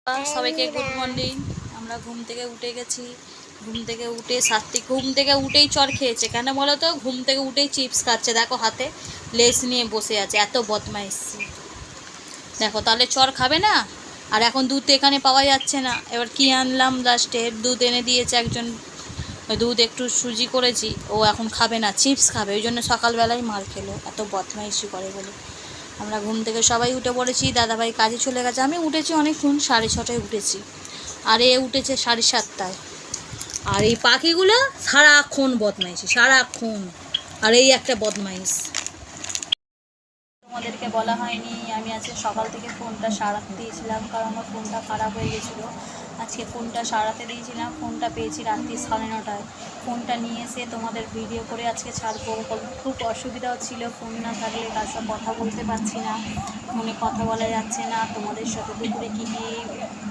সবাইকে good morning. আমরা ঘুম থেকে উঠে গেছি। ঘুম থেকে উঠে সাত্বিক ঘুম থেকে উঠেই চর খেয়েছে। কেন বলো তো? ঘুম থেকে উঠেই চিপস খাচ্ছে। দেখো হাতে লেস নিয়ে বসে আছে, এত বদমাইশি। দেখো তাহলে চর খাবে না। আর এখন দুধ তো এখানে পাওয়া যাচ্ছে না। এবার কি আনলাম, লাস্টে দুধ এনে দিয়েছে একজন, ওই দুধ একটু সুজি করেছি। ও এখন খাবে না, চিপস খাবে। ওই জন্য সকালবেলায় মার খেলো, এত বদমাইশি করে বলে। আমরা ঘুম থেকে সবাই উঠে পড়েছি। দাদাভাই কাজে চলে গেছে। আমি উঠেছি অনেকক্ষণ, 6:30টায় উঠেছি। আর এ উঠেছে 7:30টায়। আর এই পাখিগুলো সারাক্ষণ বদমাইশি, সারাক্ষণ। আর এই একটা বদমাইশ। তোমাদেরকে বলা হয়নি, আমি আজকে সকাল থেকে ফোনটা সারাতে দিয়েছিলাম, কারণ আমার ফোনটা খারাপ হয়ে গেছিলো। আজকে ফোনটা সারাতে দিয়েছিলাম। ফোনটা পেয়েছি রাত্রি 9:30টায়। ফোনটা নিয়ে এসে তোমাদের ভিডিও করে আজকে ছাড়বো। খুব অসুবিধা হচ্ছিলো, ফোন না থাকলে কার সাথে কথা বলতে পারছি না, ফোনে কথা বলা যাচ্ছে না। তোমাদের সাথে দুপুরে কী কী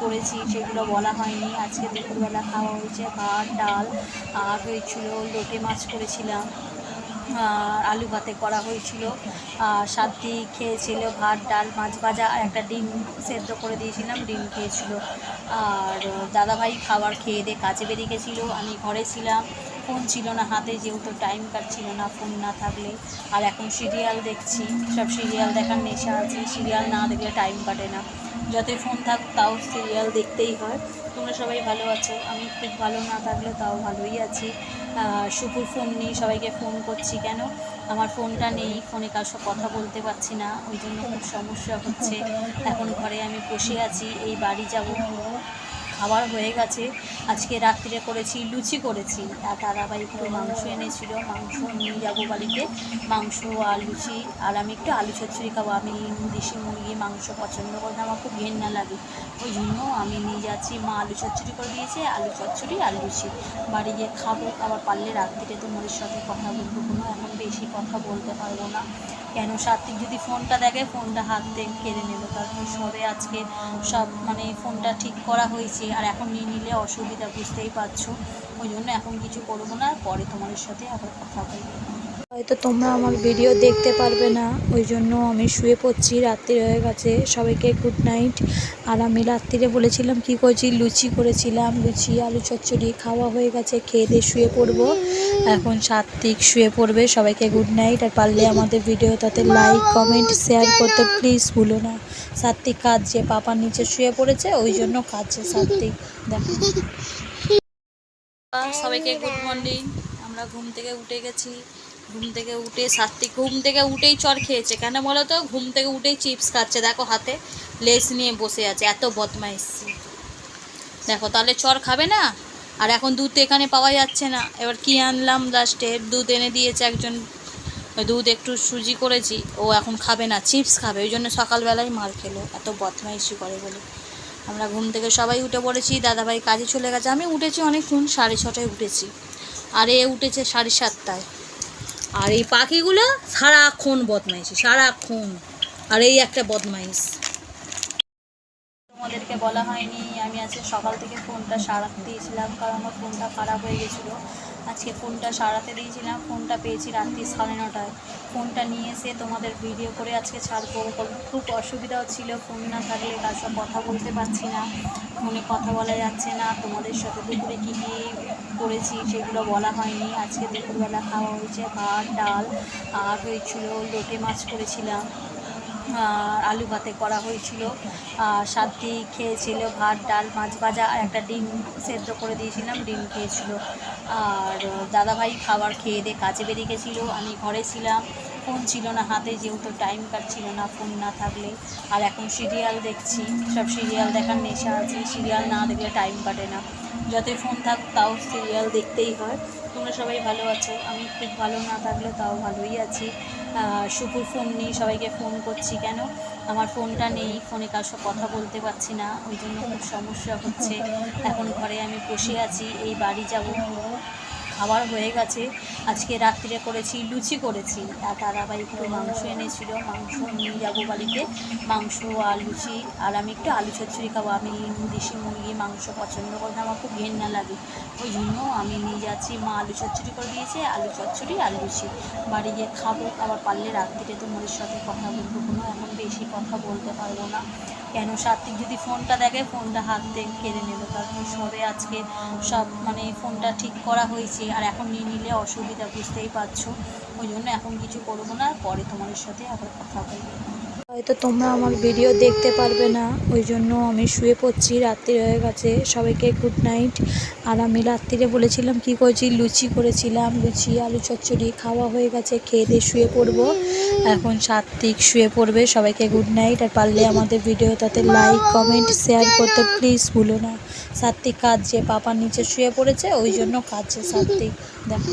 করেছি সেগুলো বলা হয়নি। আজকে দুপুরবেলা খাওয়া হয়েছে ভাত, ডাল, আর হয়েছিল লোটে মাছ করেছিলাম, আলু ভাতে করা হয়েছিল। সাথী খেয়েছিল ভাত, ডাল, মাছ ভাজা, আর একটা ডিম সেদ্ধ করে দিয়েছিলাম, ডিম খেয়েছিল। আর দাদাভাই খাবার খেয়ে দিয়ে কাজে বেরিয়ে গেছিলো। আমি ঘরে ছিলাম, ফোন ছিল না হাতে, যেহেতু টাইম কাটছিল না ফোন না থাকলে। আর এখন সিরিয়াল দেখছি, সব সিরিয়াল দেখার নেশা আছে। সিরিয়াল না দেখলে টাইম কাটে না। যতই ফোন থাক তাও সিরিয়াল দেখতেই হয়। তোমরা সবাই ভালো আছো? আমি খুব ভালো না থাকলেও তাও ভালোই আছি। শুকুর ফোন নিয়ে সবাইকে ফোন করছি, কেন আমার ফোনটা নেই, ফোনে কার সাথে কথা বলতে পারছি না, ওই জন্য খুব সমস্যা হচ্ছে। এখন ঘরে আমি বসে আছি, এই বাড়ি যাব। খাবার হয়ে গেছে। আজকে রাত্রিরে করেছি লুচি করেছি, আর দাদাভাই একটু মাংস এনেছিল, মাংস নিয়ে যাবো বাড়িতে। মাংস আর লুচি, আর আমি একটু আলু চচ্চড়ি খাবো। আমি দেশি মুরগি মাংস পছন্দ করি না, আমার খুব ঘেন্না লাগে, ওই জন্য আমি নিয়ে যাচ্ছি। মা আলু চচ্চড়ি করে দিয়েছে, আলু চচ্চড়ি আর লুচি বাড়ি গিয়ে খাবো। আবার পারলে রাত্রিরে তোমাদের সাথে কথা বলবো, কোনো এখন বেশি কথা বলতে পারবো না, কেন সাত্বিক যদি ফোনটা দেখে ফোনটা হাত থেকে কেড়ে নেবে। তারপর সবে আজকে সব মানে ফোনটা ঠিক করা হয়েছে, আর এখন নিয়ে নিলে অসুবিধা, বুঝতেই পারছো। ওই জন্য এখন কিছু করবো না, পরে তোমাদের সাথে আবার কথা বলবো। হয়তো তোমরা আমার ভিডিও দেখতে পারবে না, ওই জন্য আমি শুয়ে পড়ছি। রাত্রি হয়ে গেছে, সবাইকে গুড নাইট। আর আমি রাত্রিরে বলেছিলাম কি করেছি, লুচি করেছিলাম, লুচি আলু চচ্চড়ি খাওয়া হয়ে গেছে, খেয়ে দিয়ে শুয়ে পড়বো। এখন সাত্বিক শুয়ে পড়বে। সবাইকে গুড নাইট। আর পারলে আমাদের ভিডিওটাতে লাইক, কমেন্ট, শেয়ার করতে প্লিজ ভুলো না। সাত্বিক কাঁদছে, পাপার নিচে শুয়ে পড়েছে, ওই জন্য কাঁদছে সাত্বিক। দেখো সবাইকে গুড মর্নিং। আমরা ঘুম থেকে উঠে গেছি। ঘুম থেকে উঠে সাত্বিক ঘুম থেকে উঠেই চর খেয়েছে। কেন বলো তো? ঘুম থেকে উঠেই চিপস খাচ্ছে। দেখো হাতে লেস নিয়ে বসে আছে, এত বদমাইশি। দেখো তাহলে চর খাবে না। আর এখন দুধ তো এখানে পাওয়া যাচ্ছে না। এবার কি আনলাম, লাস্টে দুধ এনে দিয়েছে একজন, ওই দুধ একটু সুজি করেছি। ও এখন খাবে না, চিপস খাবে। ওই জন্য সকালবেলায় মার খেলো, এত বদমাইশি করে বলে। আমরা ঘুম থেকে সবাই উঠে পড়েছি। দাদাভাই কাজে চলে গেছে। আমি উঠেছি অনেকক্ষণ, 6:30টায় উঠেছি। আর এ উঠেছে 7:30টায়। আর এই পাখিগুলো সারাক্ষণ বদমাইশি, সারাক্ষণ। আর এই একটা বদমাইশ। তোমাদেরকে বলা হয়নি, আমি আজকে সকাল থেকে ফোনটা সারাতে দিয়েছিলাম, কারণ আমার ফোনটা খারাপ হয়ে গেছিলো। আজকে ফোনটা সারাতে দিয়েছিলাম। ফোনটা পেয়েছি রাত্রি 9:30টায়। ফোনটা নিয়ে এসে তোমাদের ভিডিও করে আজকে ছাড়বো। খুব অসুবিধা হচ্ছিলো, ফোন না থাকলে কার সাথে কথা বলতে পারছি না, ফোনে কথা বলা যাচ্ছে না। তোমাদের সাথে দুপুরে কী কী করেছি সেগুলো বলা হয়নি। আজকে দুপুরবেলা খাওয়া হয়েছে ভাত, ডাল, আর হয়েছিল লোটে মাছ করেছিলাম, আলু ভাতে করা হয়েছিল। সাথী খেয়েছিল ভাত, ডাল, মাছ ভাজা, আর একটা ডিম সেদ্ধ করে দিয়েছিলাম, ডিম খেয়েছিল। আর দাদাভাই খাবার খেয়ে দিয়ে কাজে বেরিয়ে গেছিলো। আমি ঘরে ছিলাম, ফোন ছিল না হাতে, যেহেতু টাইম কাটছিল না ফোন না থাকলে। আর এখন সিরিয়াল দেখছি, সব সিরিয়াল দেখার নেশা আছে। সিরিয়াল না দেখলে টাইম কাটে না। যতই ফোন থাক তাও সিরিয়াল দেখতেই হয়। তোমরা সবাই ভালো আছো? আমি খুব ভালো না থাকলেও তাও ভালোই আছি। শুকুর ফোন নিয়ে সবাইকে ফোন করছি, কেন আমার ফোনটা নেই, ফোনে কার সাথে কথা বলতে পারছি না, ওই জন্য খুব সমস্যা হচ্ছে। এখন ঘরে আমি বসে আছি, এই বাড়ি যাব। খাবার হয়ে গেছে। আজকে রাত্রিরে করেছি লুচি করেছি, আর দাদাভাই একটু মাংস এনেছিল, মাংস নিয়ে যাবো বাড়িতে, মাংস আর লুচি। আর আমি একটু আলু চচ্চড়ি খাবো। আমি দেশি মুরগি মাংস পছন্দ করি না, আমার খুব ঘেন্না লাগে, ওই জন্য আমি নিয়ে যাচ্ছি। মা আলু চচ্চড়ি করে দিয়েছে, আলু চচ্চড়ি আর লুচি বাড়ি গিয়ে খাবো। আবার পারলে রাত্রিরে তোমাদের সাথে কথা বলবো, কোনো এখন বেশি কথা বলতে পারবো না, কেন সাত্বিক যদি ফোনটা দেখে ফোনটা হাত থেকে কেড়ে নেবে। কারণ সবে আজকে সব মানে ফোনটা ঠিক করা হয়েছে, আর এখন নিয়ে নিলে অসুবিধা, বুঝতেই পারছো। ওই জন্য এখন কিছু করবো না, পরে তোমাদের সাথে আবার কথা বলবো। হয়তো তোমরা আমার ভিডিও দেখতে পারবে না, ওই জন্য আমি শুয়ে পড়ছি, রাত্রি হয়ে গেছে। সবাইকে গুড নাইট। আর আমি রাত্রিরে বলেছিলাম কি করেছি, লুচি করেছিলাম, লুচি আলু চচ্চড়ি খাওয়া হয়ে গেছে, খেয়ে দিয়ে শুয়ে পড়বো। এখন সাত্বিক শুয়ে পড়বে। সবাইকে গুড নাইট। আর পারলে আমাদের ভিডিওটাতে লাইক কমেন্ট শেয়ার করতে প্লিজ ভুলো না। সাত্বিক কাঁদছে, পাপার নিচে শুয়ে পড়েছে, ওই জন্য কাঁদছে সাত্বিক, দেখো।